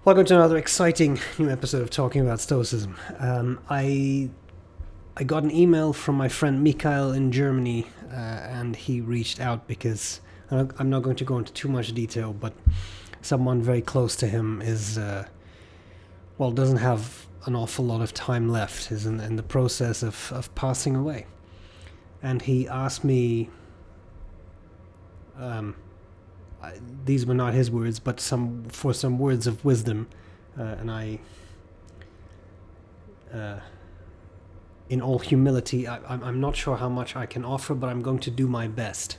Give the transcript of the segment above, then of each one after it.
Welcome to another exciting new episode of Talking About Stoicism. I got an email from my friend Mikhail in Germany, and he reached out because I'm not going to go into too much detail, but someone very close to him is, doesn't have an awful lot of time left, is in the process of passing away. And he asked me, these were not his words, but some words of wisdom, and I, in all humility, I'm not sure how much I can offer, but I'm going to do my best.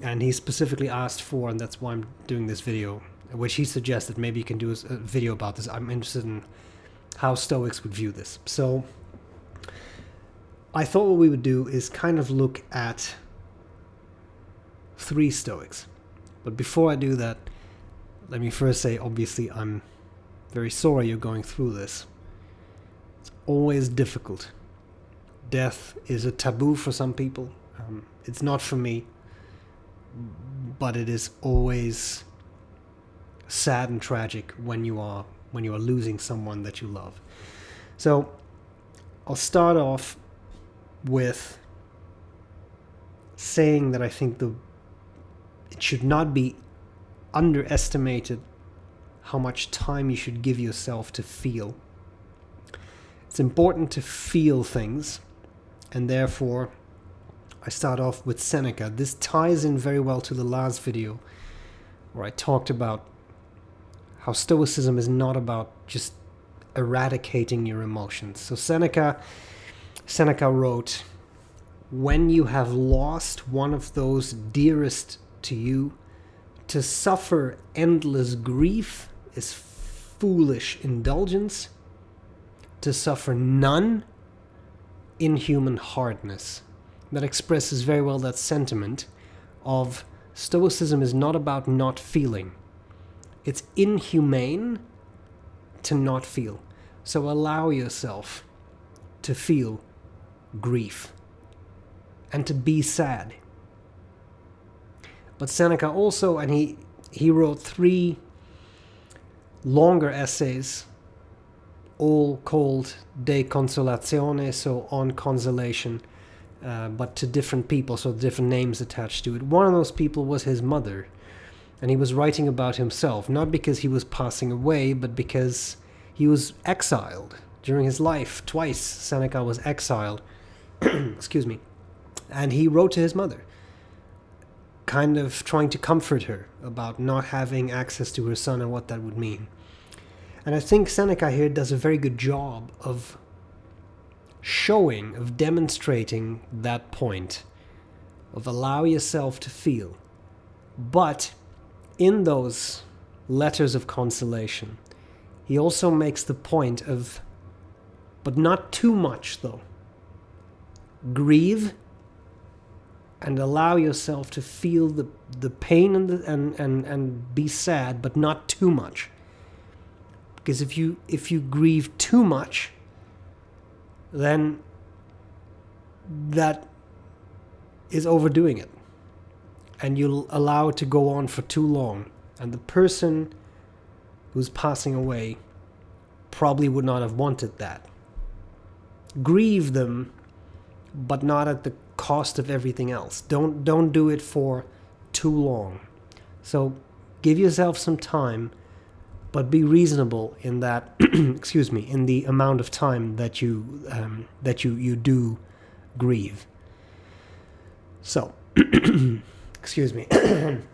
And he specifically asked for, and that's why I'm doing this video, which he suggested maybe you can do a video about this. I'm interested in how Stoics would view this. So I thought what we would do is kind of look at 3 Stoics. But before I do that, let me first say, obviously, I'm very sorry you're going through this. It's always difficult. Death is a taboo for some people. It's not for me, but it is always sad and tragic when you are losing someone that you love. So I'll start off with saying that I think it should not be underestimated how much time you should give yourself to feel. It's important to feel things, and therefore I start off with Seneca. This ties in very well to the last video where I talked about how Stoicism is not about just eradicating your emotions. So Seneca wrote, "When you have lost one of those dearest to you, to suffer endless grief is foolish indulgence. To suffer none, inhuman hardness." That expresses very well that sentiment of Stoicism is not about not feeling. It's inhumane to not feel. So allow yourself to feel grief and to be sad. But Seneca also, and he wrote 3 longer essays, all called De Consolatione, so on consolation, but to different people, so different names attached to it. One of those people was his mother, and he was writing about himself, not because he was passing away, but because he was exiled during his life. Twice Seneca was exiled, excuse me, and he wrote to his mother, kind of trying to comfort her about not having access to her son and what that would mean. And I think Seneca here does a very good job of demonstrating that point of allow yourself to feel. But in those letters of consolation, he also makes the point of, but not too much though. Grieve and allow yourself to feel the pain and be sad, but not too much. Because if you grieve too much, then that is overdoing it, and you'll allow it to go on for too long, and the person who's passing away probably would not have wanted that. Grieve them, but not at the cost of everything else. Don't do it for too long. So give yourself some time, but be reasonable in that in the amount of time that you do grieve. So excuse me. I'm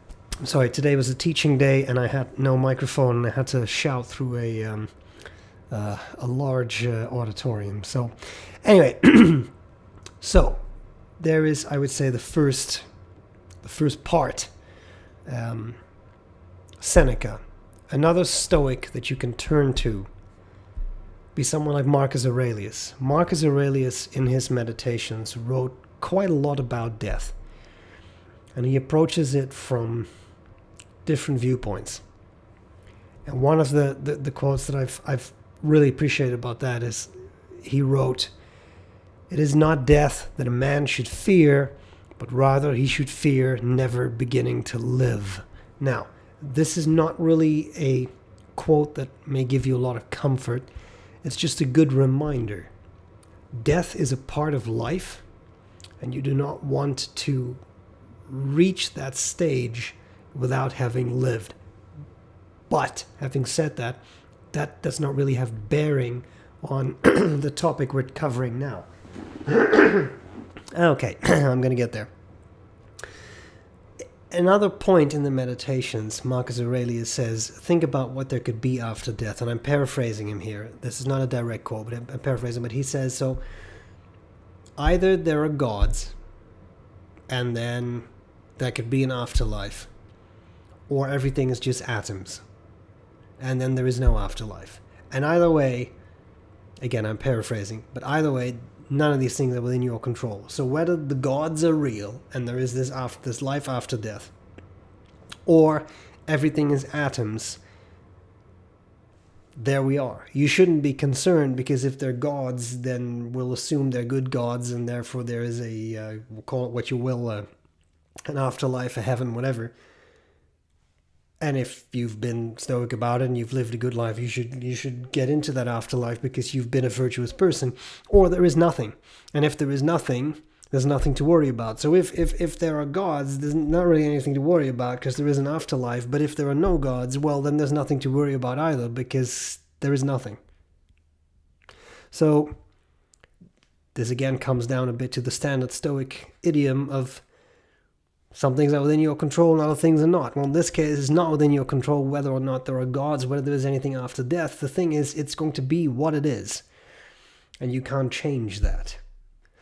sorry, today was a teaching day and I had no microphone and I had to shout through a large auditorium. So anyway, so there is, I would say, the first part, Seneca. Another Stoic that you can turn to be someone like Marcus Aurelius. Marcus Aurelius, in his meditations, wrote quite a lot about death, and he approaches it from different viewpoints. And one of the quotes that I've really appreciated about that is he wrote, "It is not death that a man should fear, but rather he should fear never beginning to live." Now, this is not really a quote that may give you a lot of comfort. It's just a good reminder. Death is a part of life, and you do not want to reach that stage without having lived. But having said that, that does not really have bearing on the topic we're covering now. Okay, I'm going to get there. Another point in the Meditations, Marcus Aurelius says, think about what there could be after death. And I'm paraphrasing him here. This is not a direct quote, but I'm paraphrasing. But he says, so either there are gods, and then there could be an afterlife, or everything is just atoms, and then there is no afterlife. And either way, again, I'm paraphrasing, but either way, none of these things are within your control. So whether the gods are real and there is this life after death, or everything is atoms, there we are. You shouldn't be concerned, because if they're gods, then we'll assume they're good gods, and therefore there is a, call it what you will, an afterlife, a heaven, whatever. And if you've been stoic about it and you've lived a good life, you should get into that afterlife because you've been a virtuous person. Or there is nothing. And if there is nothing, there's nothing to worry about. So if there are gods, there's not really anything to worry about because there is an afterlife. But if there are no gods, well, then there's nothing to worry about either because there is nothing. So this again comes down a bit to the standard Stoic idiom of some things are within your control and other things are not. Well, in this case, it's not within your control whether or not there are gods, whether there is anything after death. The thing is, it's going to be what it is. And you can't change that.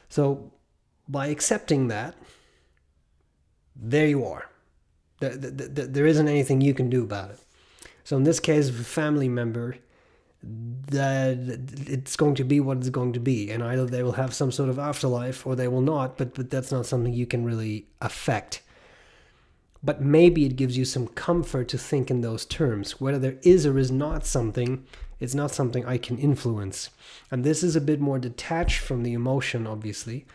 So, by accepting that, there you are. There isn't anything you can do about it. So in this case, of a family member, that it's going to be what it's going to be, and either they will have some sort of afterlife or they will not, but that's not something you can really affect. But maybe it gives you some comfort to think in those terms. Whether there is or is not something, it's not something I can influence. And this is a bit more detached from the emotion, obviously,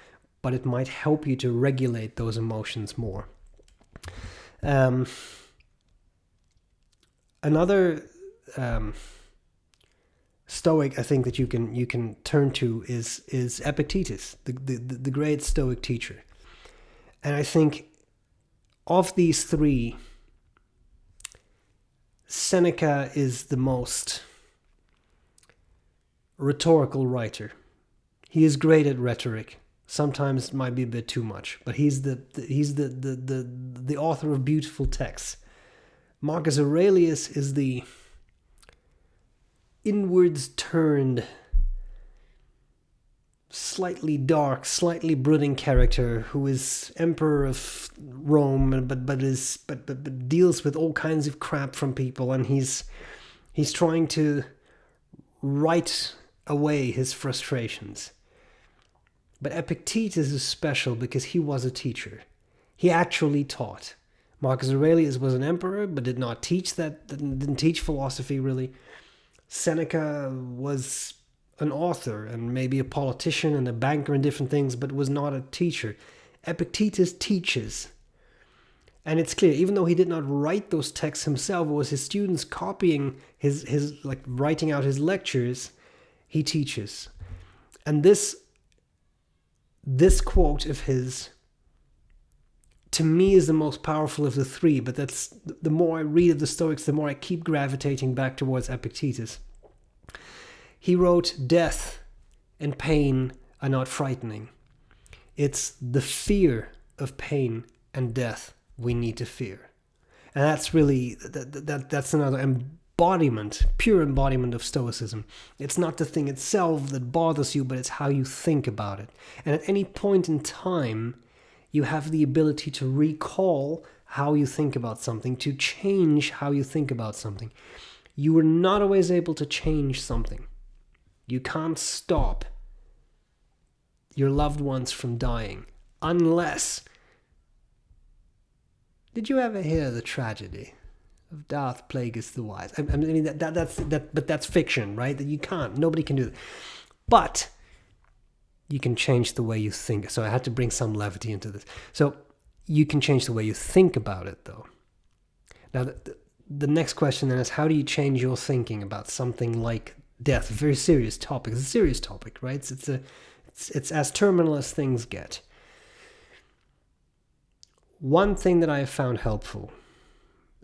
but it might help you to regulate those emotions more. Another Stoic, I think, that you can turn to is Epictetus, the great Stoic teacher. And I think of these three, Seneca is the most rhetorical writer. He is great at rhetoric. Sometimes it might be a bit too much, but he's the author of beautiful texts. Marcus Aurelius is the inwards turned, slightly dark, slightly brooding character who is emperor of Rome, but deals with all kinds of crap from people, and he's trying to write away his frustrations. But Epictetus is special because he was a teacher. He actually taught. Marcus Aurelius was an emperor, but did not teach that, didn't teach philosophy really. Seneca was an author and maybe a politician and a banker and different things, but was not a teacher. Epictetus teaches. And it's clear, even though he did not write those texts himself, it was his students copying his like writing out his lectures, he teaches. And this quote of his, to me, is the most powerful of the three, but that's the more I read of the Stoics, the more I keep gravitating back towards Epictetus. He wrote, "Death and pain are not frightening. It's the fear of pain and death we need to fear." And that's really, that's another embodiment, pure embodiment of Stoicism. It's not the thing itself that bothers you, but it's how you think about it. And at any point in time, you have the ability to recall how you think about something, to change how you think about something. You are not always able to change something. You can't stop your loved ones from dying unless... Did you ever hear the tragedy of Darth Plagueis the Wise? I mean, but that's fiction, right? That you can't. Nobody can do that. But you can change the way you think. So I had to bring some levity into this. So you can change the way you think about it, though. Now, the next question then is, how do you change your thinking about something like death? A very serious topic. It's a serious topic, right? It's as terminal as things get. One thing that I have found helpful,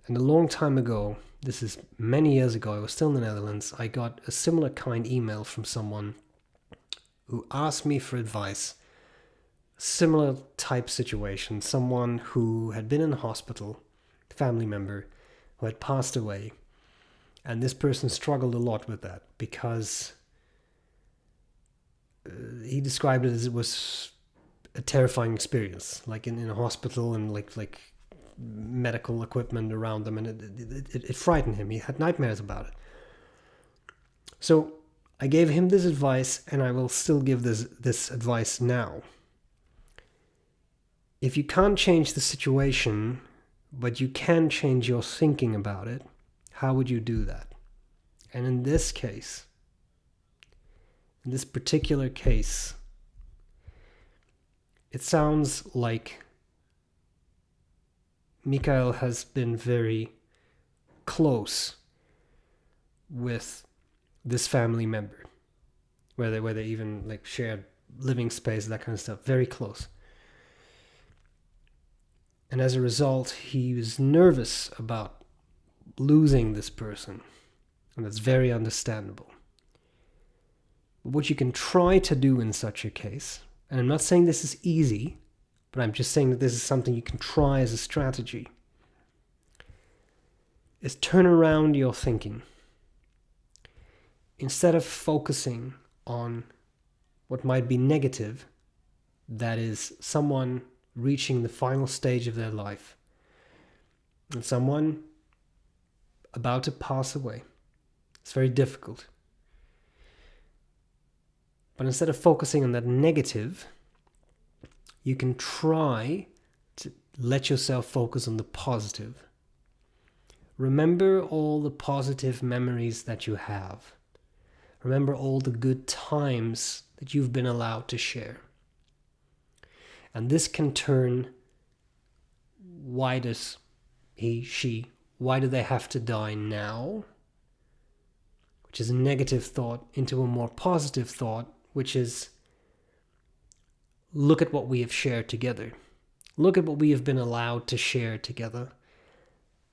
and a long time ago, this is many years ago, I was still in the Netherlands, I got a similar kind email from someone who asked me for advice. Similar type situation, someone who had been in the hospital, family member who had passed away, and this person struggled a lot with that because he described it as it was a terrifying experience, like in a hospital and like medical equipment around them, and it frightened him. He had nightmares about it. So I gave him this advice, and I will still give this advice now. If you can't change the situation, but you can change your thinking about it, how would you do that? And in this case, in this particular case, it sounds like Mikael has been very close with this family member, where they even like shared living space, that kind of stuff, very close. And as a result, he was nervous about losing this person, and that's very understandable. But what you can try to do in such a case, and I'm not saying this is easy, but I'm just saying that this is something you can try as a strategy, is turn around your thinking. Instead of focusing on what might be negative, that is someone reaching the final stage of their life, and someone about to pass away. It's very difficult. But instead of focusing on that negative, you can try to let yourself focus on the positive. Remember all the positive memories that you have. Remember all the good times that you've been allowed to share. And this can turn, why does why do they have to die now? Which is a negative thought, into a more positive thought, which is, look at what we have shared together. Look at what we have been allowed to share together.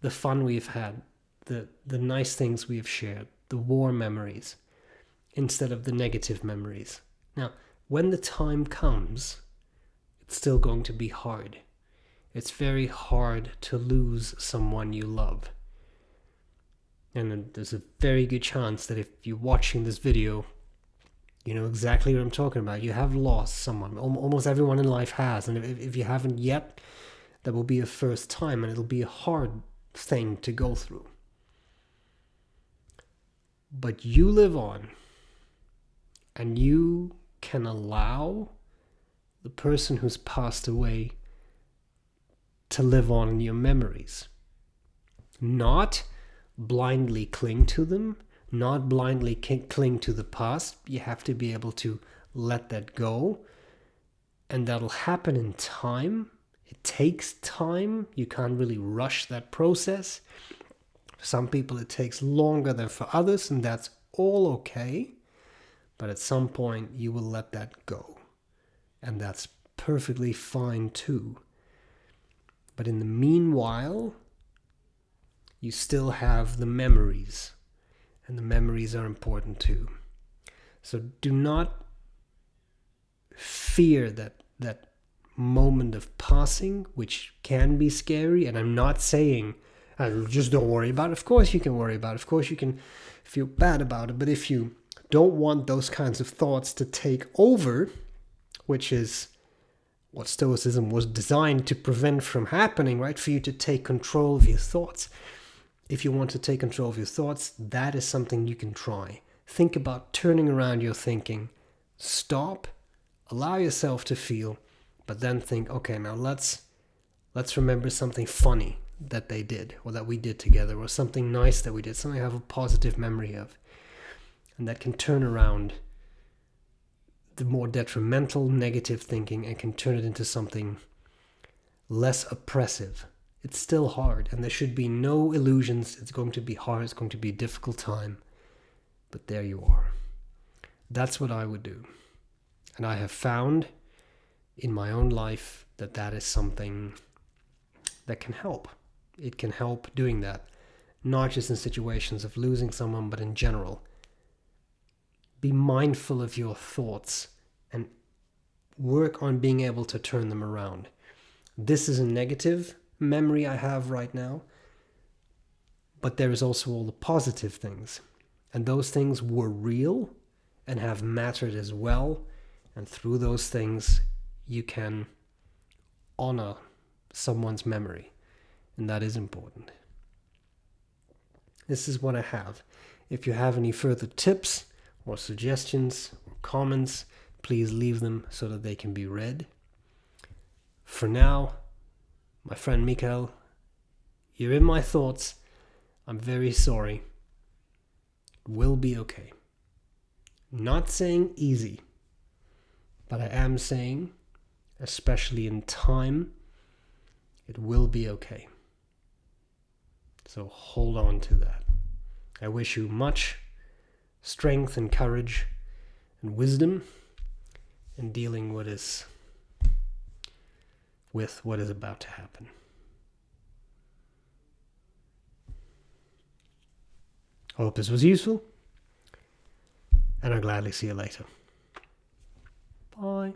The fun we've had, the nice things we have shared, the warm memories, instead of the negative memories. Now, when the time comes, it's still going to be hard. It's very hard to lose someone you love. And there's a very good chance that if you're watching this video, you know exactly what I'm talking about. You have lost someone. Almost everyone in life has. And if you haven't yet, that will be a first time, and it'll be a hard thing to go through. But you live on, and you can allow the person who's passed away to live on in your memories. Not blindly cling to them, not blindly cling to the past. You have to be able to let that go, and that'll happen in time. It takes time. You can't really rush that process. For some people it takes longer than for others, and that's all okay. But at some point you will let that go, and that's perfectly fine too. But in the meanwhile, you still have the memories, and the memories are important too. So do not fear that moment of passing, which can be scary. And I'm not saying just don't worry about it. Of course you can worry about it. Of course you can feel bad about it. But if you don't want those kinds of thoughts to take over, which is what Stoicism was designed to prevent from happening, right? For you to take control of your thoughts. If you want to take control of your thoughts, that is something you can try. Think about turning around your thinking. Stop, allow yourself to feel, but then think, okay, now let's remember something funny that they did, or that we did together, or something nice that we did, something I have a positive memory of. And that can turn around the more detrimental, negative thinking, and can turn it into something less oppressive It's still hard, and there should be no illusions. It's going to be hard. It's going to be a difficult time. But there you are. That's what I would do. And I have found in my own life that that is something that can help. It can help doing that. Not just in situations of losing someone, but in general. Be mindful of your thoughts and work on being able to turn them around. This is a negative memory I have right now, but there is also all the positive things. And those things were real and have mattered as well. And through those things, you can honor someone's memory. And that is important. This is what I have. If you have any further tips or suggestions or comments, please leave them so that they can be read. For now, my friend Mikael, you're in my thoughts. I'm very sorry. It will be okay. Not saying easy, but I am saying, especially in time, it will be okay. So hold on to that. I wish you much strength and courage and wisdom in dealing with what is about to happen. I hope this was useful, and I'll gladly see you later. Bye.